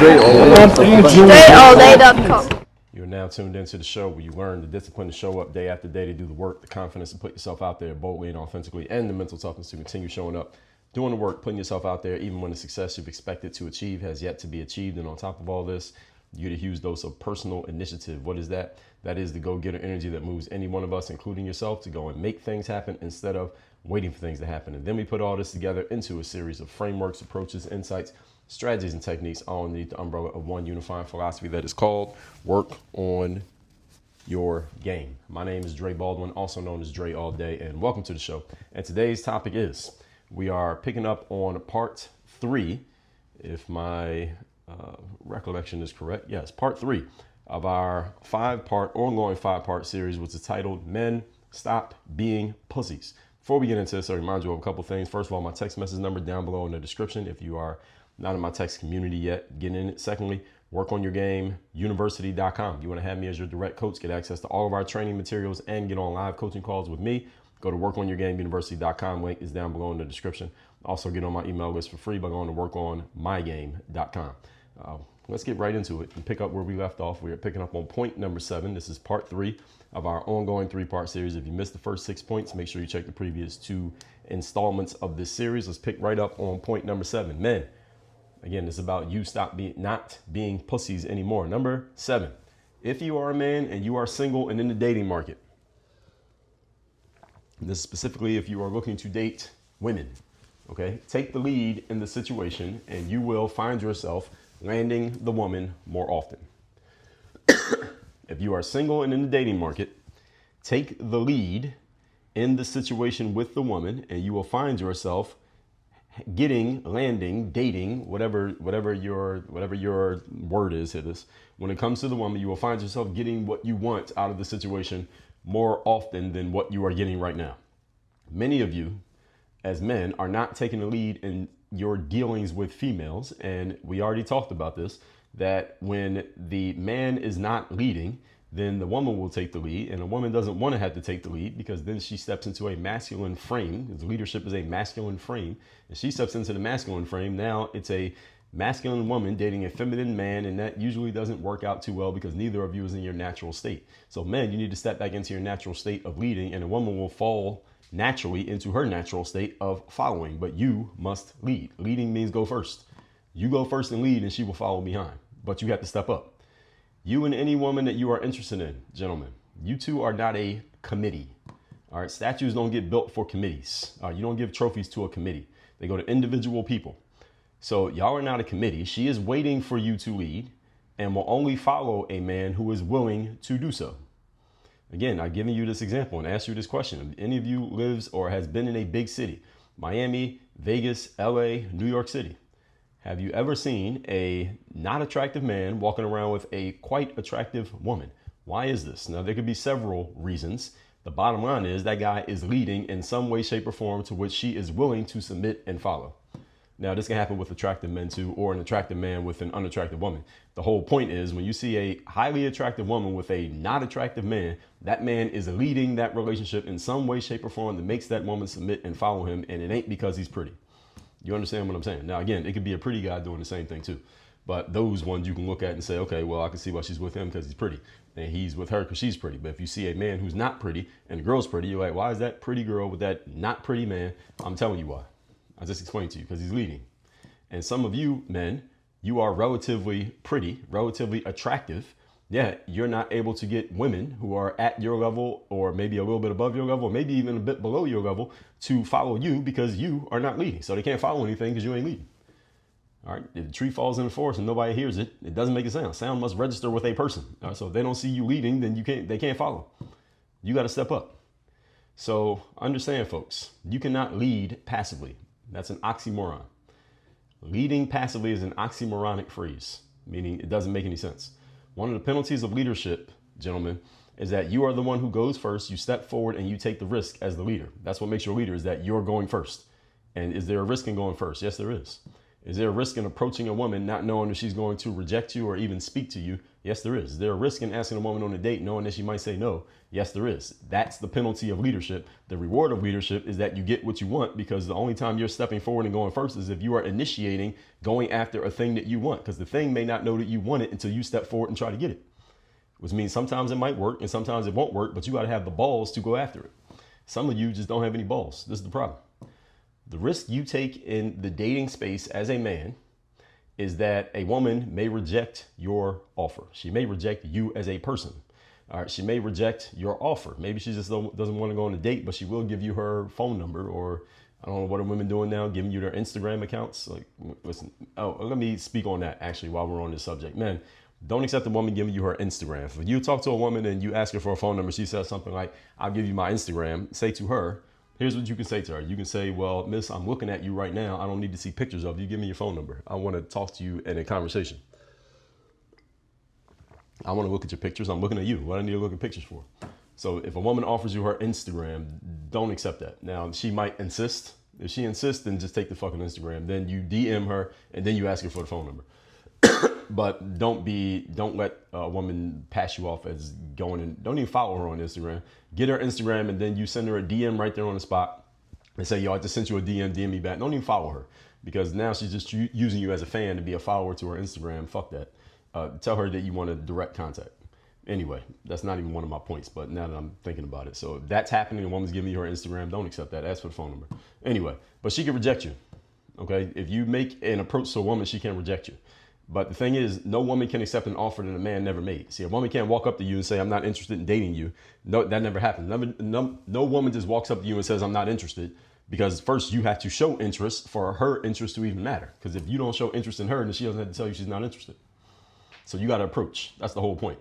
StraightallDay.com. You're now tuned into the show where you learn the discipline to show up day after day, to do the work, the confidence to put yourself out there boldly and authentically, and the mental toughness to continue showing up, doing the work, putting yourself out there, even when the success you've expected to achieve has yet to be achieved. And on top of all this, you get a huge dose of personal initiative. What is that? That is the go-getter energy that moves any one of us, including yourself, to go and make things happen instead of waiting for things to happen. And then we put all this together into a series of frameworks, approaches, insights, strategies, and techniques all underneath the umbrella of one unifying philosophy that is called Work on Your Game. My name is Dre Baldwin, also known as Dre All Day, and welcome to the show. And today's topic is, we are picking up on part 3, if my recollection is correct. Yes, part 3 of our ongoing 5-part series, which is titled Men Stop Being Pussies. Before we get into this, I remind you of a couple things. First of all, my text message number down below in the description. If you are not in my text community yet, get in it. Secondly, workonyourgameuniversity.com. You want to have me as your direct coach, get access to all of our training materials, and get on live coaching calls with me. Go to workonyourgameuniversity.com. Link is down below in the description. Also, get on my email list for free by going to workonmygame.com. Let's get right into it and pick up where we left off. We are picking up on point number 7. This is part 3 of our ongoing 3-part series. If you missed the first 6 points, make sure you check the previous 2 installments of this series. Let's pick right up on point number 7. Men. Again, it's about you not being pussies anymore. Number 7, if you are a man and you are single and in the dating market, this is specifically if you are looking to date women, okay, take the lead in the situation and you will find yourself landing the woman more often. If you are single and in the dating market, take the lead in the situation with the woman and you will find yourself landing, dating, whatever your word is to this. When it comes to the woman, you will find yourself getting what you want out of the situation more often than what you are getting right now. Many of you as men are not taking the lead in your dealings with females. And we already talked about this, that when the man is not leading, then the woman will take the lead, and a woman doesn't want to have to take the lead because then she steps into a masculine frame. Because leadership is a masculine frame, and she steps into the masculine frame. Now it's a masculine woman dating a feminine man, and that usually doesn't work out too well because neither of you is in your natural state. So men, you need to step back into your natural state of leading, and a woman will fall naturally into her natural state of following, but you must lead. Leading means go first. You go first and lead, and she will follow behind, but you have to step up. You and any woman that you are interested in, gentlemen, you two are not a committee. All right, statues don't get built for committees. You don't give trophies to a committee. They go to individual people. So y'all are not a committee. She is waiting for you to lead and will only follow a man who is willing to do so. Again, I've given you this example and asked you this question. If any of you lives or has been in a big city, Miami, Vegas, LA, New York City, have you ever seen a not attractive man walking around with a quite attractive woman? Why is this? Now, there could be several reasons. The bottom line is that guy is leading in some way, shape, or form to which she is willing to submit and follow. Now, this can happen with attractive men too, or an attractive man with an unattractive woman. The whole point is when you see a highly attractive woman with a not attractive man, that man is leading that relationship in some way, shape, or form that makes that woman submit and follow him. And it ain't because he's pretty. You understand what I'm saying? Now, again, it could be a pretty guy doing the same thing too. But those ones you can look at and say, okay, well, I can see why she's with him because he's pretty. And he's with her because she's pretty. But if you see a man who's not pretty and the girl's pretty, you're like, why is that pretty girl with that not pretty man? I'm telling you why. I just explained to you because he's leading. And some of you men, you are relatively pretty, relatively attractive. Yet you're not able to get women who are at your level or maybe a little bit above your level, or maybe even a bit below your level to follow you because you are not leading. So they can't follow anything because you ain't leading. All right. If the tree falls in the forest and nobody hears it, it doesn't make a sound. Sound must register with a person. All right, so if they don't see you leading, then they can't follow. You got to step up. So understand, folks, you cannot lead passively. That's an oxymoron. Leading passively is an oxymoronic phrase, meaning it doesn't make any sense. One of the penalties of leadership, gentlemen, is that you are the one who goes first. You step forward and you take the risk as the leader. That's what makes you a leader, is that you're going first. And is there a risk in going first? Yes, there is. Is there a risk in approaching a woman not knowing if she's going to reject you or even speak to you? Yes, there is. Is there a risk in asking a woman on a date knowing that she might say no? Yes, there is. That's the penalty of leadership. The reward of leadership is that you get what you want, because the only time you're stepping forward and going first is if you are initiating going after a thing that you want, because the thing may not know that you want it until you step forward and try to get it, which means sometimes it might work and sometimes it won't work, but you got to have the balls to go after it. Some of you just don't have any balls. This is the problem. The risk you take in the dating space as a man is that a woman may reject your offer. She may reject you as a person. All right, she may reject your offer. Maybe she just doesn't want to go on a date, but she will give you her phone number, or I don't know what are women doing now, giving you their Instagram accounts. Like, listen, let me speak on that actually while we're on this subject. Man, don't accept a woman giving you her Instagram. If you talk to a woman and you ask her for a phone number, she says something like, I'll give you my Instagram. Say to her, here's what you can say to her. You can say, well, miss, I'm looking at you right now. I don't need to see pictures of you. Give me your phone number. I want to talk to you in a conversation. I want to look at your pictures. I'm looking at you. What do I need to look at pictures for? So if a woman offers you her Instagram, don't accept that. Now, she might insist. If she insists, then just take the fucking Instagram. Then you DM her and then you ask her for the phone number. But don't let a woman pass you off as going, and don't even follow her on Instagram. Get her Instagram and then you send her a DM right there on the spot and say, yo, I just sent you a DM me back. Don't even follow her, because now she's just using you as a fan to be a follower to her Instagram. Fuck that. Tell her that you want a direct contact. Anyway, that's not even one of my points, but now that I'm thinking about it. So if that's happening, a woman's giving you her Instagram, don't accept that. Ask for the phone number. Anyway, but she can reject you. Okay. If you make an approach to a woman, she can reject you. But the thing is, no woman can accept an offer that a man never made. See, a woman can't walk up to you and say, I'm not interested in dating you. No, that never happens. No woman just walks up to you and says, I'm not interested, because first you have to show interest for her interest to even matter. Because if you don't show interest in her, then she doesn't have to tell you she's not interested. So you got to approach. That's the whole point.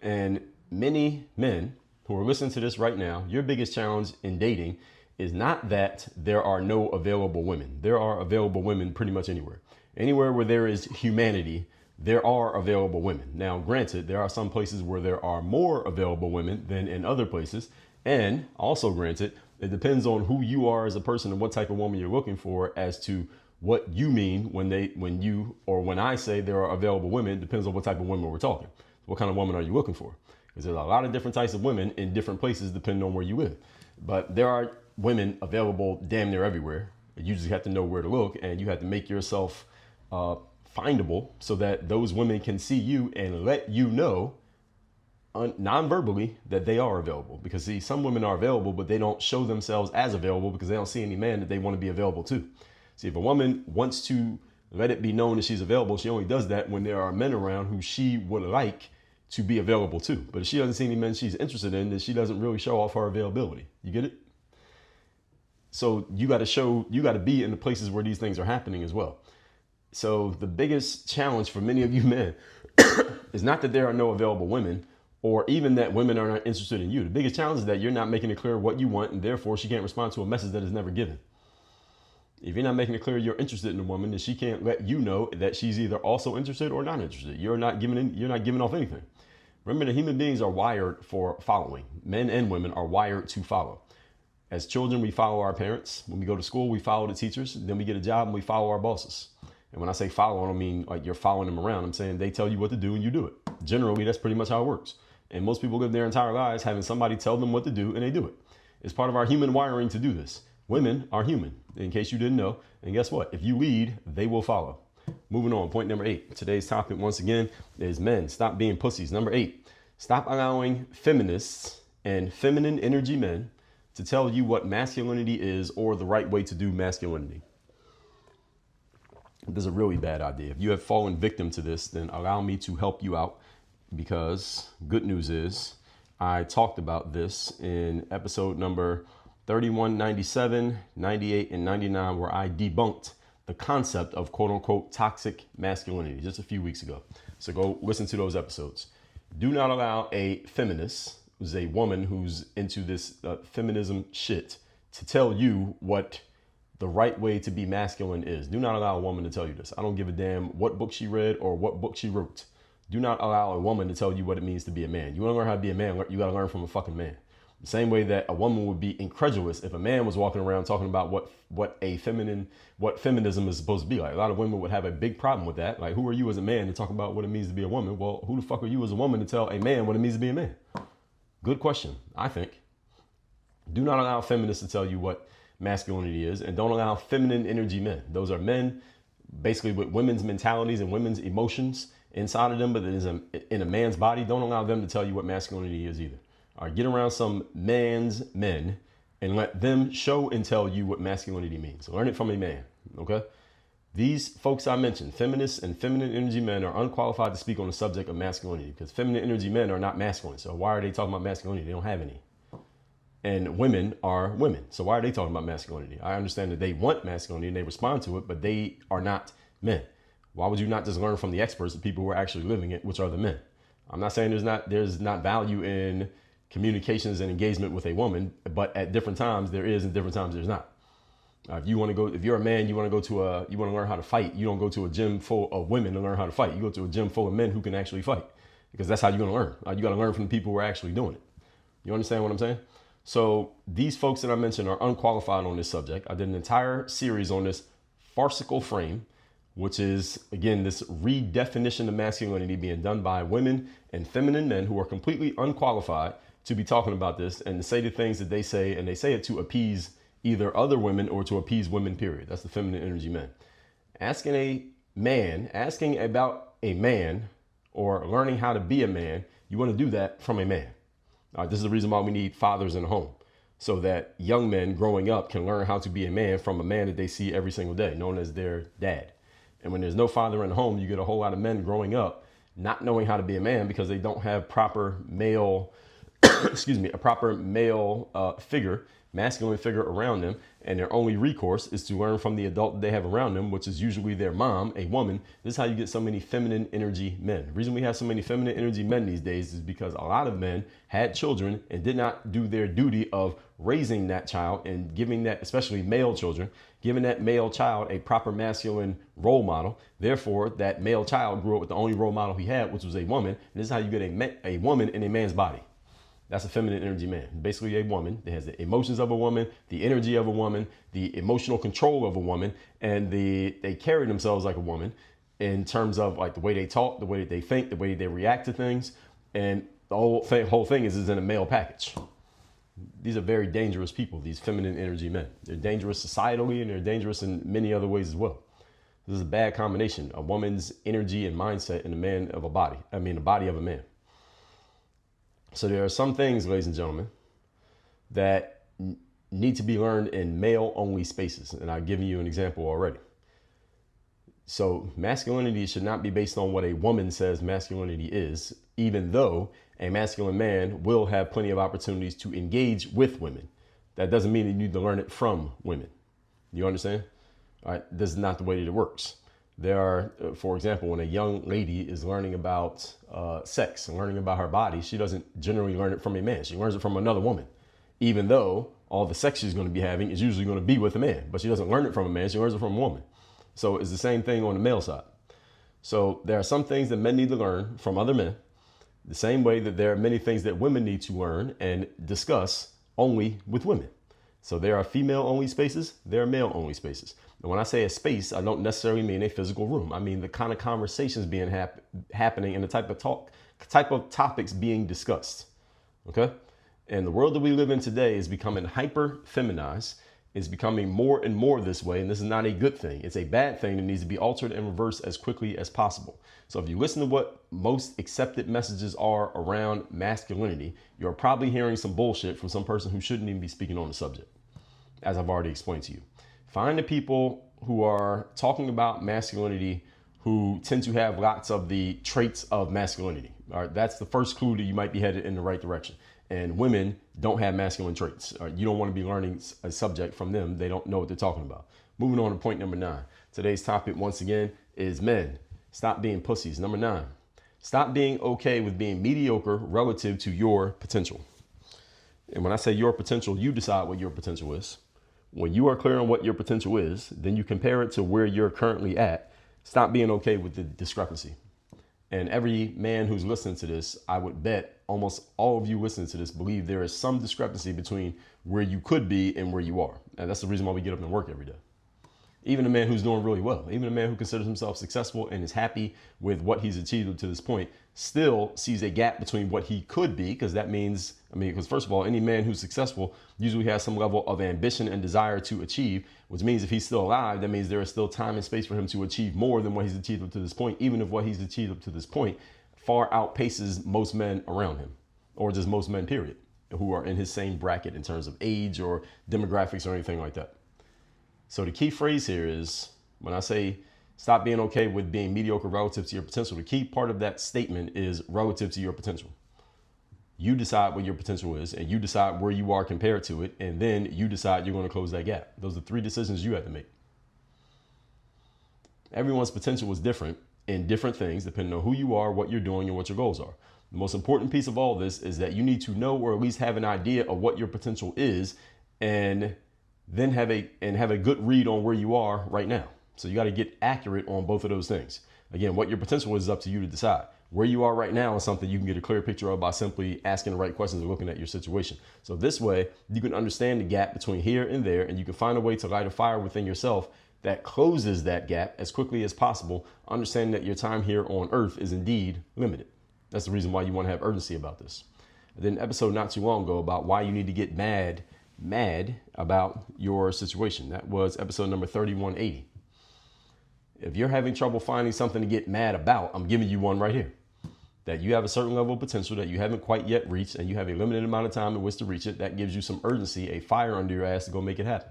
And many men who are listening to this right now, your biggest challenge in dating is not that there are no available women. There are available women pretty much anywhere. Anywhere where there is humanity, there are available women. Now, granted, there are some places where there are more available women than in other places. And also granted, it depends on who you are as a person and what type of woman you're looking for as to what you mean when I say there are available women. It depends on what type of women we're talking. What kind of woman are you looking for? Because there's a lot of different types of women in different places depending on where you live. But there are women available damn near everywhere. You just have to know where to look, and you have to make yourself findable so that those women can see you and let you know non-verbally that they are available. Because see, some women are available, but they don't show themselves as available because they don't see any man that they want to be available to. See, if a woman wants to let it be known that she's available, she only does that when there are men around who she would like to be available to. But if she doesn't see any men she's interested in, then she doesn't really show off her availability. You get it? So you got to be in the places where these things are happening as well. So the biggest challenge for many of you men is not that there are no available women, or even that women are not interested in you. The biggest challenge is that you're not making it clear what you want, and therefore she can't respond to a message that is never given. If you're not making it clear you're interested in a woman, then she can't let you know that she's either also interested or not interested. You're not giving off anything. Remember that human beings are wired for following. Men and women are wired to follow. As children, we follow our parents. When we go to school, we follow the teachers. Then we get a job and we follow our bosses. And when I say follow, I don't mean like you're following them around. I'm saying they tell you what to do and you do it. Generally, that's pretty much how it works. And most people live their entire lives having somebody tell them what to do and they do it. It's part of our human wiring to do this. Women are human, in case you didn't know. And guess what? If you lead, they will follow. Moving on, point number 8. Today's topic, once again, is men. Stop being pussies. Number 8, stop allowing feminists and feminine energy men to tell you what masculinity is or the right way to do masculinity. This is a really bad idea. If you have fallen victim to this, then allow me to help you out, because good news is I talked about this in episode number 31, 97, 98, and 99, where I debunked the concept of quote unquote toxic masculinity just a few weeks ago. So go listen to those episodes. Do not allow a feminist, who's a woman who's into this feminism shit, to tell you what the right way to be masculine is. Do not allow a woman to tell you this. I don't give a damn what book she read or what book she wrote. Do not allow a woman to tell you what it means to be a man. You want to learn how to be a man, you got to learn from a fucking man. The same way that a woman would be incredulous if a man was walking around talking about what feminism is supposed to be like. A lot of women would have a big problem with that. Like, who are you as a man to talk about what it means to be a woman? Well, who the fuck are you as a woman to tell a man what it means to be a man? Good question, I think. Do not allow feminists to tell you what masculinity is, and don't allow feminine energy men. Those are men basically with women's mentalities and women's emotions inside of them, but it is in a man's body. Don't allow them to tell you what masculinity is either. All right, get around some man's men and let them show and tell you what masculinity means. Learn it from a man, okay? These folks I mentioned, feminists and feminine energy men, are unqualified to speak on the subject of masculinity because feminine energy men are not masculine. So why are they talking about masculinity? They don't have any. And women are women. So why are they talking about masculinity? I understand that they want masculinity and they respond to it, but they are not men. Why would you not just learn from the experts, the people who are actually living it, which are the men? I'm not saying there's not value in communications and engagement with a woman, but at different times there is and different times there's not. If you're a man, you want to learn how to fight. You don't go to a gym full of women to learn how to fight. You go to a gym full of men who can actually fight, because that's how you're going to learn. You got to learn from the people who are actually doing it. You understand what I'm saying? So these folks that I mentioned are unqualified on this subject. I did an entire series on this farcical frame, which is, again, this redefinition of masculinity being done by women and feminine men who are completely unqualified to be talking about this and to say the things that they say, and they say it to appease either other women or to appease women, period. That's the feminine energy men. Asking about a man or learning how to be a man, you want to do that from a man. This is the reason why we need fathers in the home, so that young men growing up can learn how to be a man from a man that they see every single day, known as their dad. And when there's no father in the home, you get a whole lot of men growing up not knowing how to be a man because they don't have proper male, figure, masculine figure around them. And their only recourse is to learn from the adult that they have around them, which is usually their mom, a woman. This is how you get so many feminine energy men. The reason we have so many feminine energy men these days is because a lot of men had children and did not do their duty of raising that child and giving that, especially male children, giving that male child a proper masculine role model. Therefore, that male child grew up with the only role model he had, which was a woman. And this is how you get a woman in a man's body. That's a feminine energy man. Basically a woman that has the emotions of a woman, the energy of a woman, the emotional control of a woman, and they carry themselves like a woman in terms of like the way they talk, the way that they think, the way they react to things. And the whole thing is in a male package. These are very dangerous people, these feminine energy men. They're dangerous societally and they're dangerous in many other ways as well. This is a bad combination, a woman's energy and mindset in the body of a man. So there are some things, ladies and gentlemen, that need to be learned in male-only spaces. And I've given you an example already. So masculinity should not be based on what a woman says masculinity is, even though a masculine man will have plenty of opportunities to engage with women. That doesn't mean that you need to learn it from women. You understand? All right, this is not the way that it works. There are, for example, when a young lady is learning about sex and learning about her body, she doesn't generally learn it from a man. She learns it from another woman, even though all the sex she's going to be having is usually going to be with a man. But she doesn't learn it from a man. She learns it from a woman. So it's the same thing on the male side. So there are some things that men need to learn from other men, the same way that there are many things that women need to learn and discuss only with women. So there are female-only spaces, there are male-only spaces. And when I say a space, I don't necessarily mean a physical room. I mean the kind of conversations being happening and the type of topics being discussed. Okay? And the world that we live in today is becoming hyper-feminized. It's becoming more and more this way, and this is not a good thing. It's a bad thing that needs to be altered and reversed as quickly as possible. So if you listen to what most accepted messages are around masculinity, you're probably hearing some bullshit from some person who shouldn't even be speaking on the subject, as I've already explained to you. Find the people who are talking about masculinity who tend to have lots of the traits of masculinity. All right, that's the first clue that you might be headed in the right direction. And women don't have masculine traits. All right, you don't want to be learning a subject from them. They don't know what they're talking about. Moving on to point number 9. Today's topic, once again, is men. Stop being pussies. Number 9. Stop being okay with being mediocre relative to your potential. And when I say your potential, you decide what your potential is. When you are clear on what your potential is, then you compare it to where you're currently at. Stop being okay with the discrepancy. And every man who's listening to this, I would bet almost all of you listening to this believe there is some discrepancy between where you could be and where you are. And that's the reason why we get up and work every day. Even a man who's doing really well, even a man who considers himself successful and is happy with what he's achieved up to this point, still sees a gap between what he could be, because that means, because first of all, any man who's successful usually has some level of ambition and desire to achieve, which means if he's still alive, that means there is still time and space for him to achieve more than what he's achieved up to this point, even if what he's achieved up to this point far outpaces most men around him, or just most men, period, who are in his same bracket in terms of age or demographics or anything like that. So the key phrase here is, when I say stop being okay with being mediocre relative to your potential, the key part of that statement is relative to your potential. You decide what your potential is, and you decide where you are compared to it, and then you decide you're going to close that gap. Those are 3 decisions you have to make. Everyone's potential is different in different things, depending on who you are, what you're doing, and what your goals are. The most important piece of all this is that you need to know, or at least have an idea of what your potential is, and then have a good read on where you are right now. So you got to get accurate on both of those things. Again, what your potential is up to you to decide. Where you are right now is something you can get a clear picture of by simply asking the right questions and looking at your situation. So this way you can understand the gap between here and there, and you can find a way to light a fire within yourself that closes that gap as quickly as possible, understanding that your time here on earth is indeed limited. That's the reason why you want to have urgency about this. I did an episode not too long ago about why you need to get mad about your situation. That was episode number 3180. If you're having trouble finding something to get mad about, I'm giving you one right here. That you have a certain level of potential that you haven't quite yet reached, and you have a limited amount of time in which to reach it. That gives you some urgency, a fire under your ass to go make it happen.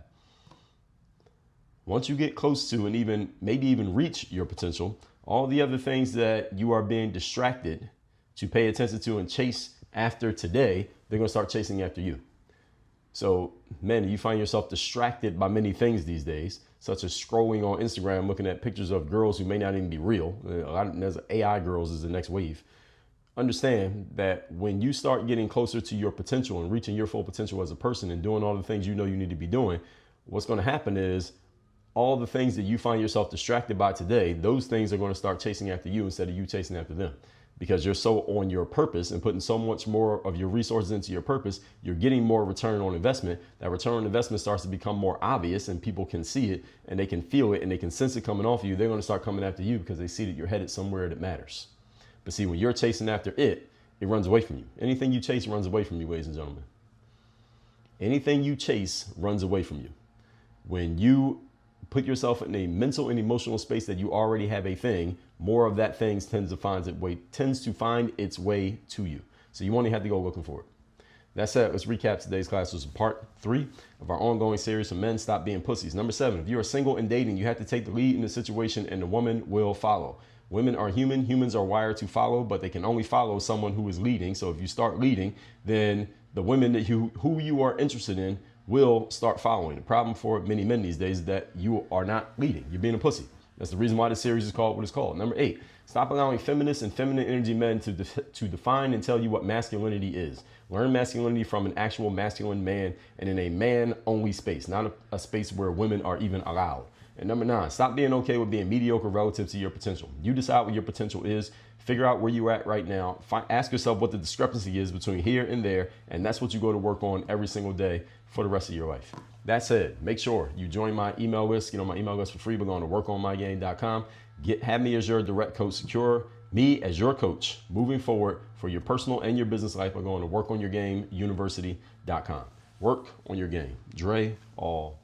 Once you get close to and maybe even reach your potential, all the other things that you are being distracted to pay attention to and chase after today, they're going to start chasing after you. So, men, you find yourself distracted by many things these days, such as scrolling on Instagram, looking at pictures of girls who may not even be real. There's AI girls is the next wave. Understand that when you start getting closer to your potential and reaching your full potential as a person and doing all the things you know you need to be doing, what's going to happen is all the things that you find yourself distracted by today, those things are going to start chasing after you instead of you chasing after them. Because you're so on your purpose and putting so much more of your resources into your purpose, you're getting more return on investment. That return on investment starts to become more obvious, and people can see it and they can feel it and they can sense it coming off you. They're going to start coming after you because they see that you're headed somewhere that matters. But see, when you're chasing after it, it runs away from you. Anything you chase runs away from you, ladies and gentlemen. Anything you chase runs away from you. When you put yourself in a mental and emotional space that you already have a thing, more of that thing tends to find its way to you. So you only have to go looking for it. That said, let's recap today's class. This is part 3 of our ongoing series for men. Stop being pussies. Number 7, if you are single and dating, you have to take the lead in the situation and the woman will follow. Women are human. Humans are wired to follow, but they can only follow someone who is leading. So if you start leading, then the women that who you are interested in will start following. The problem for many men these days is that you are not leading. You're being a pussy. That's the reason why this series is called what it's called. Number 8, stop allowing feminists and feminine energy men to define and tell you what masculinity is. Learn masculinity from an actual masculine man and in a man-only space, not a space where women are even allowed. And number 9, stop being okay with being mediocre relative to your potential. You decide what your potential is. Figure out where you're at right now. Ask yourself what the discrepancy is between here and there, and that's what you go to work on every single day for the rest of your life. That said, make sure you join my email list. Get on my email list for free by going to workonmygame.com. Have me as your direct coach. Secure me as your coach moving forward for your personal and your business life by going to workonyourgameuniversity.com. Work on your game. Dre all